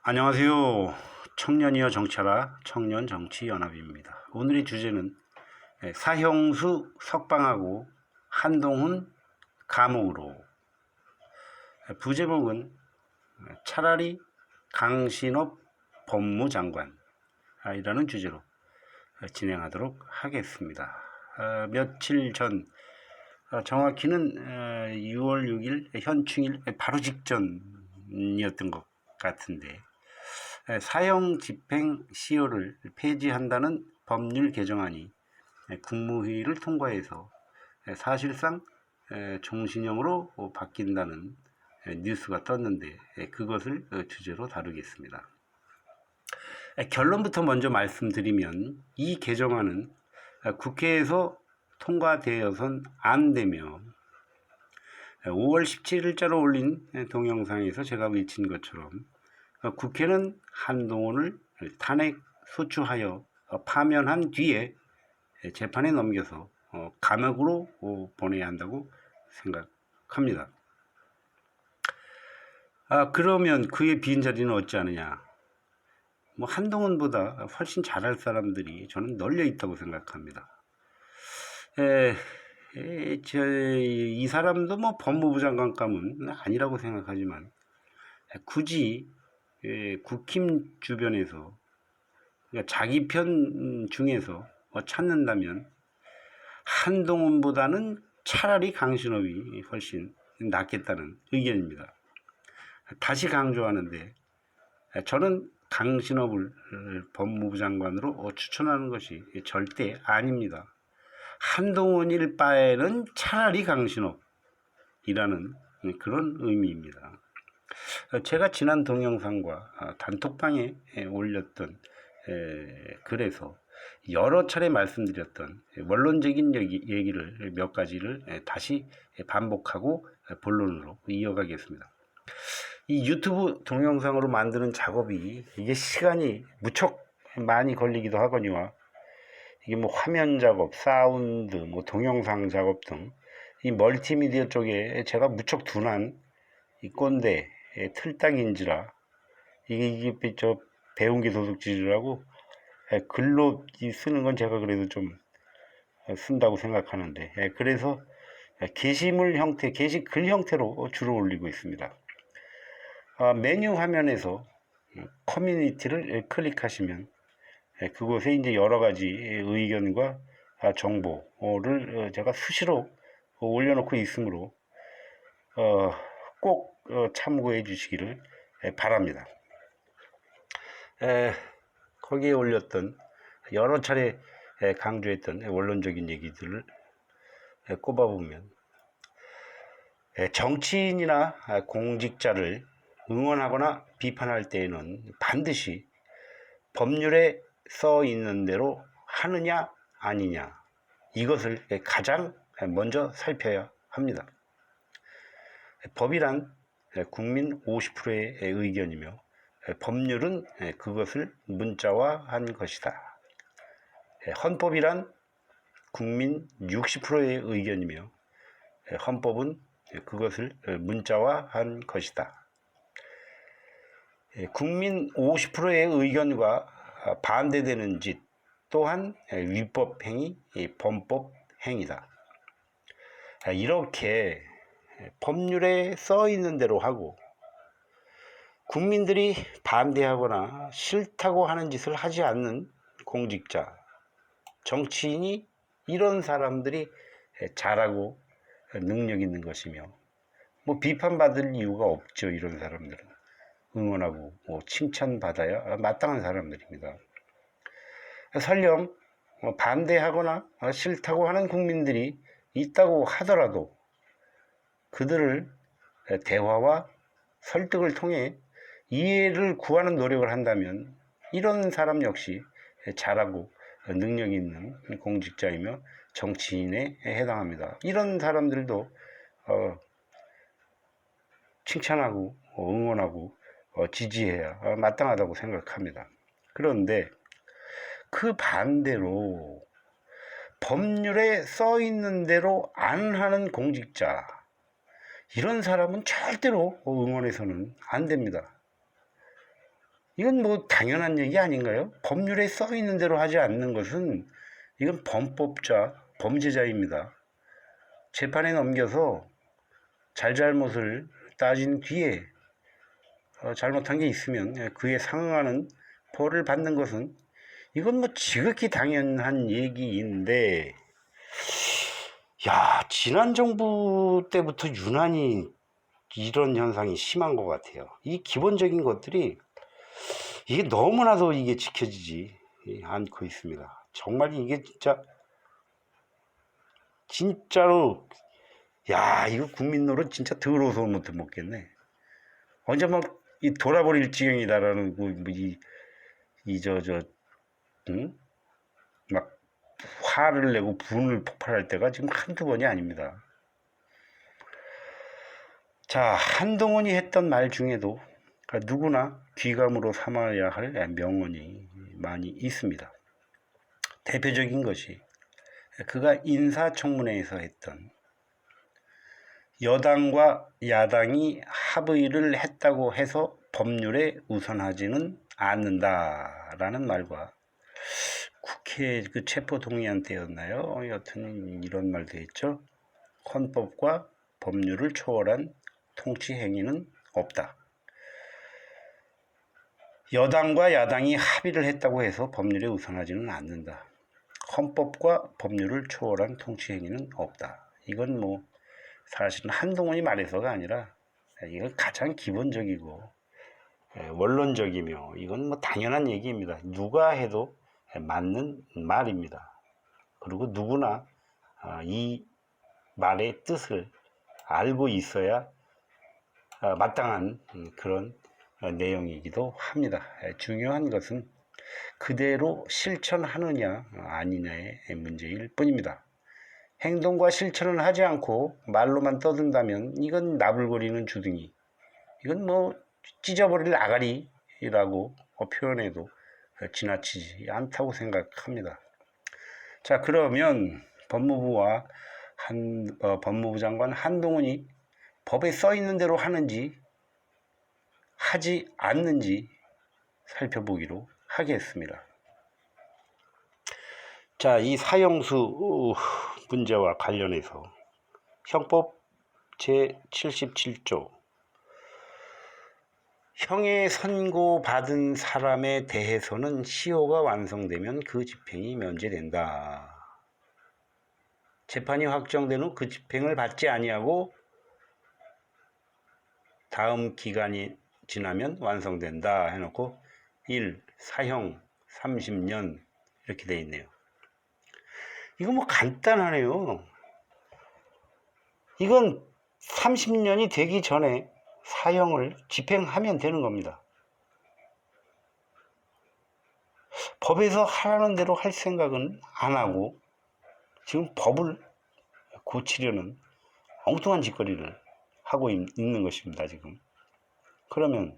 안녕하세요. 청년이여 정치하라 청년정치연합입니다. 오늘의 주제는 사형수 석방하고 한동훈 감옥으로. 부제목은 차라리 강신업 법무장관 이라는 주제로 진행하도록 하겠습니다. 며칠 전, 정확히는 6월 6일 현충일 바로 직전이었던 것 같은데, 사형 집행 시효를 폐지한다는 법률 개정안이 국무회의를 통과해서 사실상 종신형으로 바뀐다는 뉴스가 떴는데, 그것을 주제로 다루겠습니다. 결론부터 먼저 말씀드리면, 이 개정안은 국회에서 통과되어선 안 되며 5월 17일자로 올린 동영상에서 제가 외친 것처럼 국회는 한동훈을 탄핵 소추하여 파면한 뒤에 재판에 넘겨서 감옥으로 보내야 한다고 생각합니다. 그러면 그의 빈자리는 어찌하느냐? 한동훈보다 훨씬 잘할 사람들이 저는 널려 있다고 생각합니다. 이 사람도 법무부 장관감은 아니라고 생각하지만, 굳이 국힘 주변에서, 그러니까 자기 편 중에서 찾는다면 한동훈보다는 차라리 강신업이 훨씬 낫겠다는 의견입니다. 다시 강조하는데, 저는 강신업을 법무부 장관으로 추천하는 것이 절대 아닙니다. 한동훈일 바에는 차라리 강신업이라는 그런 의미입니다. 제가 지난 동영상과 단톡방에 올렸던 글에서 여러 차례 말씀드렸던 원론적인 얘기를 몇 가지를 다시 반복하고 본론으로 이어가겠습니다. 이 유튜브 동영상으로 만드는 작업이, 이게 시간이 무척 많이 걸리기도 하거니와, 이게 화면 작업, 사운드, 동영상 작업 등 이 멀티미디어 쪽에 제가 무척 둔한 이 꼰대 틀딱인지라, 이게 저 배운 게 도둑질이라고 글로 쓰는 건 제가 그래도 좀 쓴다고 생각하는데, 그래서 게시물 형태, 게시글 형태로 주로 올리고 있습니다. 메뉴 화면에서 커뮤니티를 클릭하시면 그곳에 이제 여러 가지 의견과 정보를 제가 수시로 올려놓고 있으므로 꼭 참고해 주시기를 바랍니다. 거기에 올렸던 여러 차례 강조했던 원론적인 얘기들을 꼽아보면, 정치인이나 공직자를 응원하거나 비판할 때에는 반드시 법률에 써 있는 대로 하느냐 아니냐, 이것을 가장 먼저 살펴야 합니다. 법이란 국민 50%의 의견이며, 법률은 그것을 문자화한 것이다. 헌법이란 국민 60%의 의견이며, 헌법은 그것을 문자화한 것이다. 국민 50%의 의견과 반대되는 짓 또한 위법행위, 범법행위다. 이렇게 법률에 써 있는 대로 하고 국민들이 반대하거나 싫다고 하는 짓을 하지 않는 공직자, 정치인이, 이런 사람들이 잘하고 능력 있는 것이며, 비판받을 이유가 없죠. 이런 사람들은 응원하고 칭찬받아야 마땅한 사람들입니다. 설령 반대하거나 싫다고 하는 국민들이 있다고 하더라도 그들을 대화와 설득을 통해 이해를 구하는 노력을 한다면 이런 사람 역시 잘하고 능력 있는 공직자이며 정치인에 해당합니다. 이런 사람들도 칭찬하고 응원하고 지지해야 마땅하다고 생각합니다. 그런데 그 반대로 법률에 써 있는 대로 안 하는 공직자, 이런 사람은 절대로 응원해서는 안 됩니다. 이건 뭐 당연한 얘기 아닌가요? 법률에 써 있는 대로 하지 않는 것은 이건 범법자, 범죄자입니다. 재판에 넘겨서 잘잘못을 따진 뒤에 잘못한 게 있으면 그에 상응하는 벌을 받는 것은 이건 뭐 지극히 당연한 얘기인데, 야, 지난 정부 때부터 유난히 이런 현상이 심한 것 같아요. 이 기본적인 것들이 이게 너무나도 이게 지켜지지 않고 있습니다. 정말 이게 진짜로, 야, 이거 국민 노릇 진짜 더러워서 못 먹겠네. 언제 막 이 돌아버릴 지경이다라는 응? 막 화를 내고 분을 폭발할 때가 지금 한두 번이 아닙니다. 자, 한동훈이 했던 말 중에도 누구나 귀감으로 삼아야 할 명언이 많이 있습니다. 대표적인 것이 그가 인사청문회에서 했던 여당과 야당이 합의를 했다고 해서 법률에 우선하지는 않는다라는 말과 국회 그 체포동의안 때였나요? 여튼 이런 말도 했죠. 헌법과 법률을 초월한 통치 행위는 없다. 여당과 야당이 합의를 했다고 해서 법률에 우선하지는 않는다. 헌법과 법률을 초월한 통치 행위는 없다. 이건 뭐 사실은 한동훈이 말해서가 아니라 이건 가장 기본적이고 원론적이며 이건 뭐 당연한 얘기입니다. 누가 해도 맞는 말입니다. 그리고 누구나 이 말의 뜻을 알고 있어야 마땅한 그런 내용이기도 합니다. 중요한 것은 그대로 실천하느냐 아니냐의 문제일 뿐입니다. 행동과 실천을 하지 않고 말로만 떠든다면 이건 나불거리는 주둥이, 이건 뭐 찢어버릴 아가리라고 표현해도 지나치지 않다고 생각합니다. 자, 그러면 법무부 장관 한동훈이 법에 써 있는 대로 하는지 하지 않는지 살펴보기로 하겠습니다. 자, 이 사형수 문제와 관련해서 형법 제77조 형의 선고받은 사람에 대해서는 시효가 완성되면 그 집행이 면제된다. 재판이 확정된 후 그 집행을 받지 아니하고 다음 기간이 지나면 완성된다 해놓고 1. 사형 30년 이렇게 돼 있네요. 이거 뭐 간단하네요. 이건 30년이 되기 전에 사형을 집행하면 되는 겁니다. 법에서 하라는 대로 할 생각은 안 하고 지금 법을 고치려는 엉뚱한 짓거리를 하고 있는 것입니다. 지금. 그러면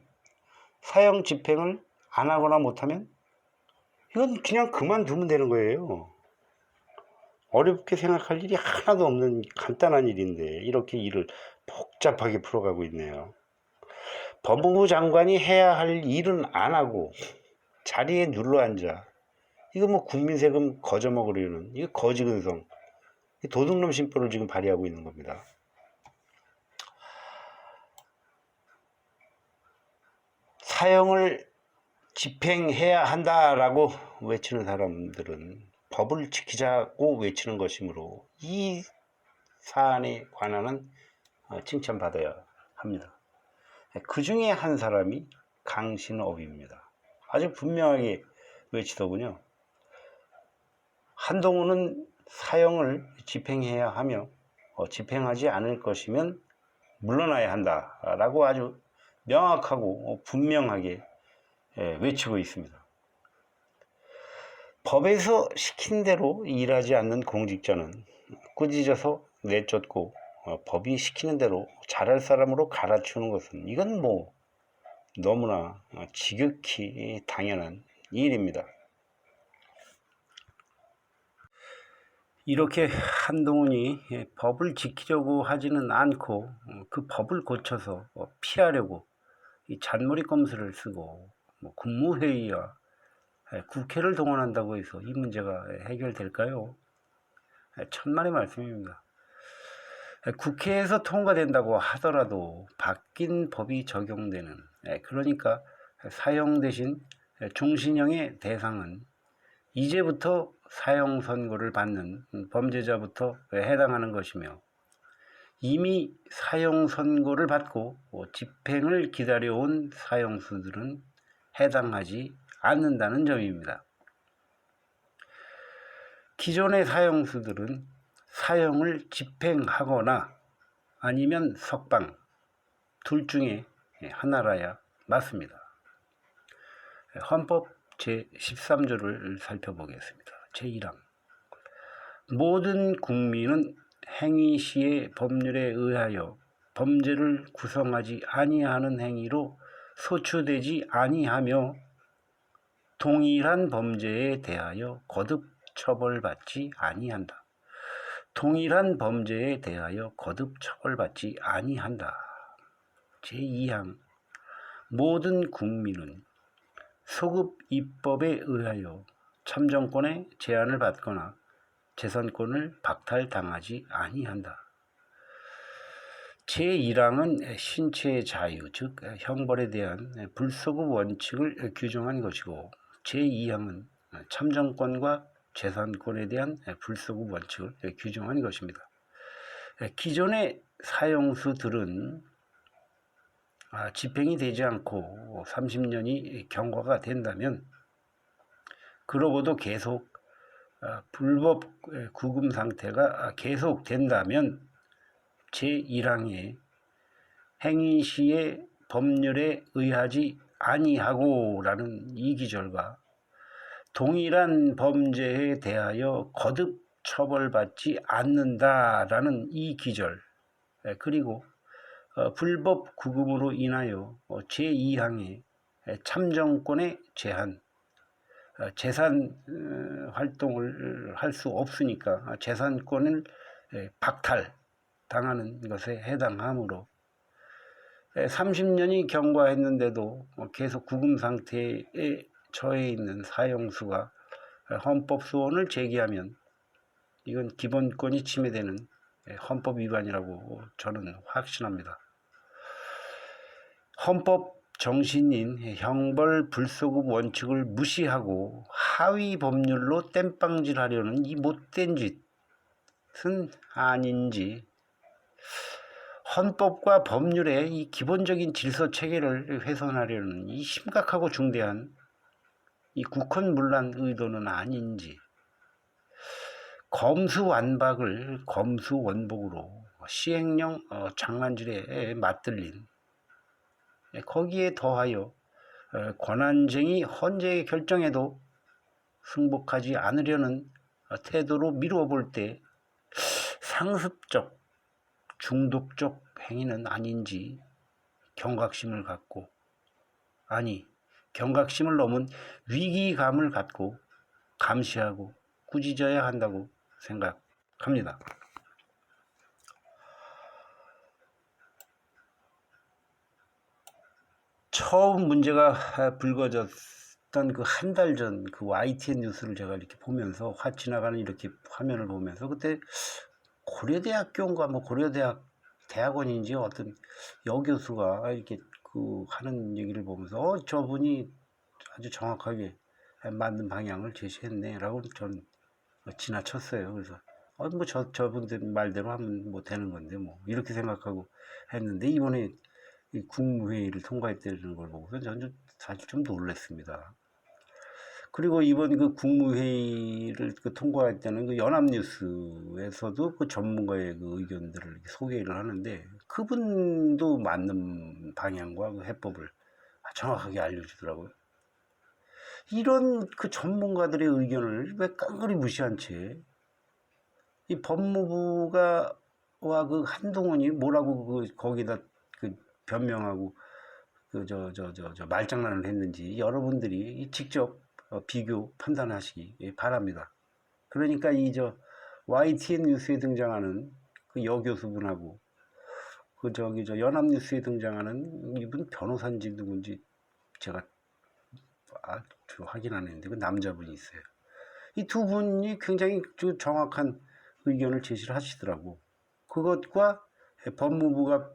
사형 집행을 안 하거나 못하면 이건 그냥 그만두면 되는 거예요. 어렵게 생각할 일이 하나도 없는 간단한 일인데 이렇게 일을 복잡하게 풀어가고 있네요. 법무부 장관이 해야 할 일은 안 하고 자리에 눌러앉아 이거 뭐 국민 세금 거저먹으려는 이거 거지근성, 도둑놈 심보를 지금 발휘하고 있는 겁니다. 사형을 집행해야 한다라고 외치는 사람들은 법을 지키자고 외치는 것이므로 이 사안에 관한은 칭찬받아야 합니다. 그 중에 한 사람이 강신업입니다. 아주 분명하게 외치더군요. 한동훈은 사형을 집행해야 하며 집행하지 않을 것이면 물러나야 한다라고 아주 명확하고 분명하게 외치고 있습니다. 법에서 시킨 대로 일하지 않는 공직자는 꾸짖어서 내쫓고 법이 시키는 대로 잘할 사람으로 갈아치우는 것은 이건 뭐 너무나 지극히 당연한 일입니다. 이렇게 한동훈이 법을 지키려고 하지는 않고 그 법을 고쳐서 피하려고 이 잔머리 꼼수를 쓰고 뭐 국무회의와 국회를 동원한다고 해서 이 문제가 해결될까요? 천만의 말씀입니다. 국회에서 통과된다고 하더라도 바뀐 법이 적용되는, 그러니까 사형 대신 종신형의 대상은 이제부터 사형 선고를 받는 범죄자부터 해당하는 것이며, 이미 사형 선고를 받고 집행을 기다려온 사형수들은 해당하지 않는다는 점입니다. 기존의 사형수들은 사형을 집행하거나 아니면 석방, 둘 중에 하나라야 맞습니다. 헌법 제13조를 살펴보겠습니다. 제1항. 모든 국민은 행위 시의 법률에 의하여 범죄를 구성하지 아니하는 행위로 소추되지 아니하며 동일한 범죄에 대하여 거듭 처벌받지 아니한다. 동일한 범죄에 대하여 거듭 처벌받지 아니한다. 제2항. 모든 국민은 소급 입법에 의하여 참정권의 제한을 받거나 재산권을 박탈당하지 아니한다. 제1항은 신체의 자유, 즉 형벌에 대한 불소급 원칙을 규정한 것이고, 제2항은 참정권과 재산권에 대한 불소급 원칙을 규정한 것입니다. 기존의 사형수들은 집행이 되지 않고 30년이 경과가 된다면, 그러고도 계속 불법 구금 상태가 계속된다면 제1항에 행위 시의 법률에 의하지 아니하고 라는 이 기절과 동일한 범죄에 대하여 거듭 처벌받지 않는다라는 이 기절, 그리고 불법 구금으로 인하여 제2항에 참정권의 제한, 재산 활동을 할 수 없으니까 재산권을 박탈당하는 것에 해당하므로 30년이 경과했는데도 계속 구금 상태에 처해 있는 사형수가 헌법 소원을 제기하면 이건 기본권이 침해되는 헌법 위반이라고 저는 확신합니다. 헌법 정신인 형벌 불소급 원칙을 무시하고 하위 법률로 땜빵질하려는 이 못된 짓은 아닌지, 헌법과 법률의 이 기본적인 질서 체계를 훼손하려는 이 심각하고 중대한 이 국헌문란 의도는 아닌지, 검수완박을 검수원복으로 시행령 장난질에 맞들린, 거기에 더하여 권한쟁의 헌재의 결정에도 승복하지 않으려는 태도로 미루어 볼 때 상습적, 중독적 행위는 아닌지 경각심을 갖고, 아니 경각심을 넘은 위기감을 갖고 감시하고 꾸짖어야 한다고 생각합니다. 처음 문제가 불거졌던 그 한 달 전 그 YTN 뉴스를 제가 이렇게 보면서 지나가는 이렇게 화면을 보면서, 그때 고려대학교인가 뭐 고려대학 대학원인지 어떤 여교수가 이렇게 그 하는 얘기를 보면서 저분이 아주 정확하게 맞는 방향을 제시했네라고 저는 지나쳤어요. 그래서 뭐 저분들 말대로 하면 뭐 되는 건데 뭐 이렇게 생각하고 했는데, 이번에 이 국무회의를 통과했다는 걸 보고서 저는 사실 좀 놀랐습니다. 그리고 이번 그 국무회의를 통과할 때는 그 연합뉴스에서도 그 전문가의 그 의견들을 이렇게 소개를 하는데, 그분도 맞는 방향과 그 해법을 정확하게 알려주더라고요. 이런 그 전문가들의 의견을 왜 깡그리 무시한 채 이 법무부가 와 그 한동훈이 뭐라고 그 거기다 그 변명하고 그 말장난을 했는지 여러분들이 직접 비교 판단하시기 바랍니다. 그러니까 이 YTN 뉴스에 등장하는 그 여교수분하고 그 연합뉴스에 등장하는 이분 변호사인지 누군지 제가 확인 안 했는데 그 남자분이 있어요. 이 두 분이 굉장히 정확한 의견을 제시를 하시더라고. 그것과 법무부가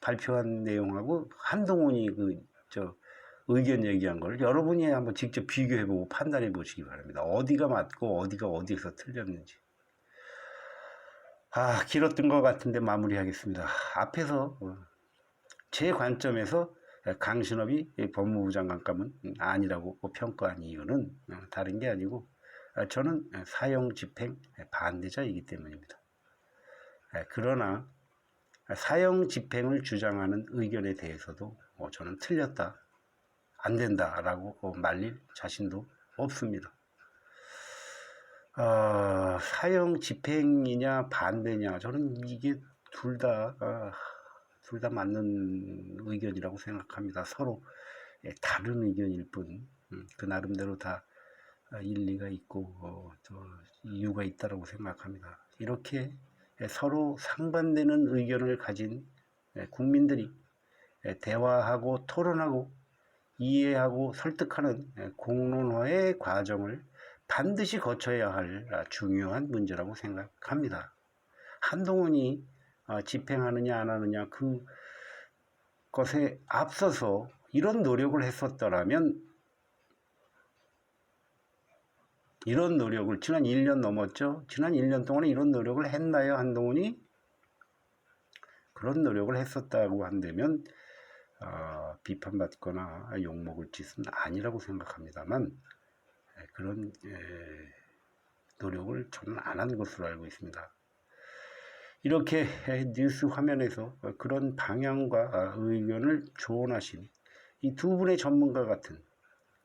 발표한 내용하고 한동훈이 의견 얘기한 걸 여러분이 한번 직접 비교해보고 판단해 보시기 바랍니다. 어디가 맞고 어디가 어디에서 틀렸는지. 길었던 것 같은데 마무리하겠습니다. 앞에서 제 관점에서 강신업이 법무부 장관감은 아니라고 평가한 이유는 다른 게 아니고 저는 사형 집행 반대자이기 때문입니다. 그러나 사형 집행을 주장하는 의견에 대해서도 저는 틀렸다, 안 된다라고 말릴 자신도 없습니다. 사형 집행이냐 반대냐, 저는 이게 둘 다 맞는 의견이라고 생각합니다. 서로 다른 의견일 뿐, 그 나름대로 다 일리가 있고 또 이유가 있다고 생각합니다. 이렇게 서로 상반되는 의견을 가진 국민들이 대화하고 토론하고 이해하고 설득하는 공론화의 과정을 반드시 거쳐야 할 중요한 문제라고 생각합니다. 한동훈이 집행하느냐 안 하느냐 그것에 앞서서 이런 노력을 했었더라면, 이런 노력을 지난 1년 넘었죠. 지난 1년 동안에 이런 노력을 했나요, 한동훈이? 그런 노력을 했었다고 한다면 비판받거나 욕먹을 짓은 아니라고 생각합니다만, 그런 노력을 저는 안 한 것으로 알고 있습니다. 이렇게 뉴스 화면에서 그런 방향과 의견을 조언하신 이 두 분의 전문가 같은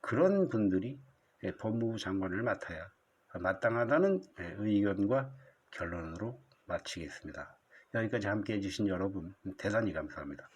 그런 분들이 법무부 장관을 맡아야 마땅하다는 의견과 결론으로 마치겠습니다. 여기까지 함께 해주신 여러분 대단히 감사합니다.